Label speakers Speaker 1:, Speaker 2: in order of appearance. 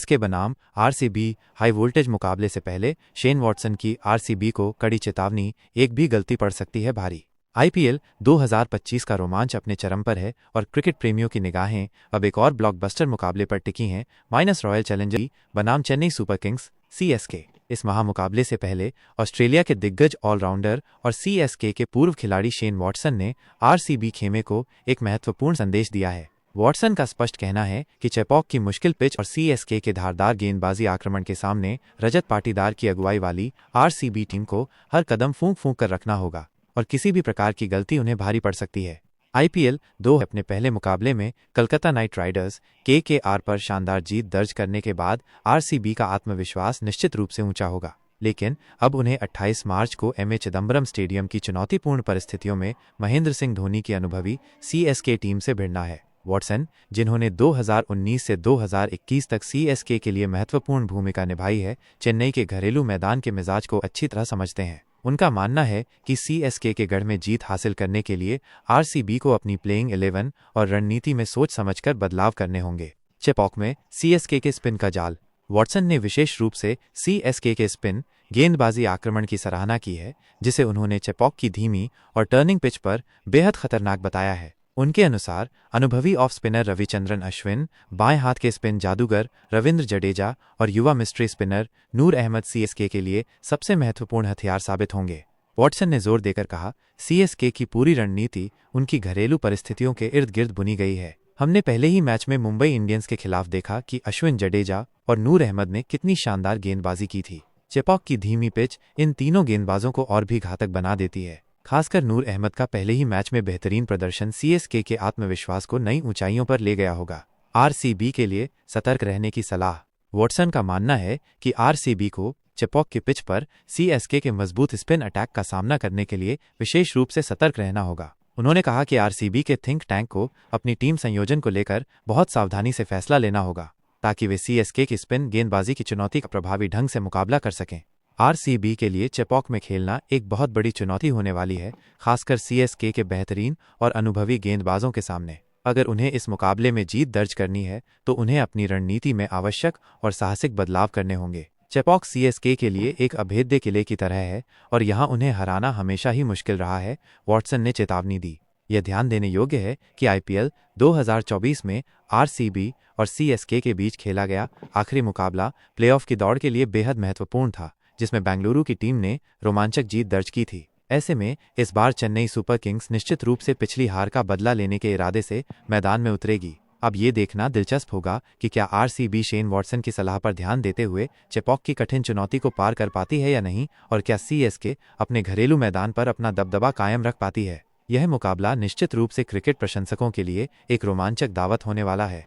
Speaker 1: CSK बनाम RCB high voltage मुकाबले से पहले शेन वॉटसन की आरसीबी को कड़ी चेतावनी, एक भी गलती पड़ सकती है भारी। आईपीएल 2025 का रोमांच अपने चरम पर है और क्रिकेट प्रेमियों की निगाहें अब एक और ब्लॉकबस्टर मुकाबले पर टिकी हैं, माइनस रॉयल चैलेंजर्स बनाम चेन्नई सुपर किंग्स सीएसके। इस महामुकाबले से पहले ऑस्ट्रेलिया के दिग्गज ऑलराउंडर और सीएसके के पूर्व खिलाड़ी शेन वॉटसन ने आरसीबी खेमे को एक महत्वपूर्ण संदेश दिया है। वॉटसन का स्पष्ट कहना है कि चेपॉक की मुश्किल पिच और सीएसके के धारदार गेंदबाजी आक्रमण के सामने रजत पाटीदार की अगुवाई वाली आरसीबी टीम को हर कदम फूंक फूंक कर रखना होगा और किसी भी प्रकार की गलती उन्हें भारी पड़ सकती है। आईपीएल 2 अपने पहले मुकाबले में कलकत्ता नाइट राइडर्स केकेआर पर शानदार जीत दर्ज करने के बाद आरसीबी का आत्मविश्वास निश्चित रूप से ऊंचा होगा, लेकिन अब उन्हें 28 मार्च को एमए चिदंबरम स्टेडियम की चुनौतीपूर्ण परिस्थितियों में महेंद्र सिंह धोनी की अनुभवी सीएसके टीम से भिड़ना है। वॉटसन, जिन्होंने 2019 से 2021 तक सीएसके के लिए महत्वपूर्ण भूमिका निभाई है, चेन्नई के घरेलू मैदान के मिजाज को अच्छी तरह समझते हैं। उनका मानना है कि सीएसके के गढ़ में जीत हासिल करने के लिए आरसीबी को अपनी प्लेइंग 11 और रणनीति में सोच समझकर बदलाव करने होंगे। चेपॉक में सीएसके के स्पिन का जाल। वॉटसन ने विशेष रूप से सीएसके के स्पिन गेंदबाजी आक्रमण की सराहना की है, जिसे उन्होंने चेपॉक की धीमी और टर्निंग पिच पर बेहद खतरनाक बताया है। उनके अनुसार अनुभवी ऑफ स्पिनर रविचंद्रन अश्विन, बाएं हाथ के स्पिन जादूगर रविंद्र जडेजा और युवा मिस्ट्री स्पिनर नूर अहमद सीएसके के लिए सबसे महत्वपूर्ण हथियार साबित होंगे। वॉटसन ने जोर देकर कहा, सीएसके की पूरी रणनीति उनकी घरेलू परिस्थितियों के इर्द गिर्द बुनी गई है। हमने पहले ही मैच में मुंबई इंडियंस के खिलाफ देखा कि अश्विन, जडेजा और नूर अहमद ने कितनी शानदार गेंदबाजी की थी। चेपॉक की धीमी पिच इन तीनों गेंदबाजों को और भी घातक बना देती है। खासकर नूर अहमद का पहले ही मैच में बेहतरीन प्रदर्शन सीएसके के आत्मविश्वास को नई ऊंचाइयों पर ले गया होगा। आरसीबी के लिए सतर्क रहने की सलाह। वॉटसन का मानना है कि आरसीबी को चेपॉक की पिच पर सीएसके के मजबूत स्पिन अटैक का सामना करने के लिए विशेष रूप से सतर्क रहना होगा। उन्होंने कहा कि आरसीबी के थिंक टैंक को अपनी टीम संयोजन को लेकर बहुत सावधानी से फैसला लेना होगा, ताकि वे सीएसके की स्पिन गेंदबाजी की चुनौती का प्रभावी ढंग से मुकाबला कर सकें। आरसीबी के लिए चेपॉक में खेलना एक बहुत बड़ी चुनौती होने वाली है, खासकर सीएसके के बेहतरीन और अनुभवी गेंदबाजों के सामने। अगर उन्हें इस मुकाबले में जीत दर्ज करनी है तो उन्हें अपनी रणनीति में आवश्यक और साहसिक बदलाव करने होंगे। चेपॉक सीएसके के लिए एक अभेद्य किले की तरह है और यहां उन्हें हराना हमेशा ही मुश्किल रहा है, वॉटसन ने चेतावनी दी। यह ध्यान देने योग्य है कि आईपीएल 2024 में आरसीबी और सीएसके के बीच खेला गया आखिरी मुकाबला प्लेऑफ की दौड़ के लिए बेहद महत्वपूर्ण था, जिसमें बेंगलुरु की टीम ने रोमांचक जीत दर्ज की थी। ऐसे में इस बार चेन्नई सुपर किंग्स निश्चित रूप से पिछली हार का बदला लेने के इरादे से मैदान में उतरेगी। अब ये देखना दिलचस्प होगा कि क्या आरसीबी शेन वॉटसन की सलाह पर ध्यान देते हुए चेपॉक की कठिन चुनौती को पार कर पाती है या नहीं, और क्या सीएसके अपने घरेलू मैदान पर अपना दबदबा कायम रख पाती है। यह मुकाबला निश्चित रूप से क्रिकेट प्रशंसकों के लिए एक रोमांचक दावत होने वाला है।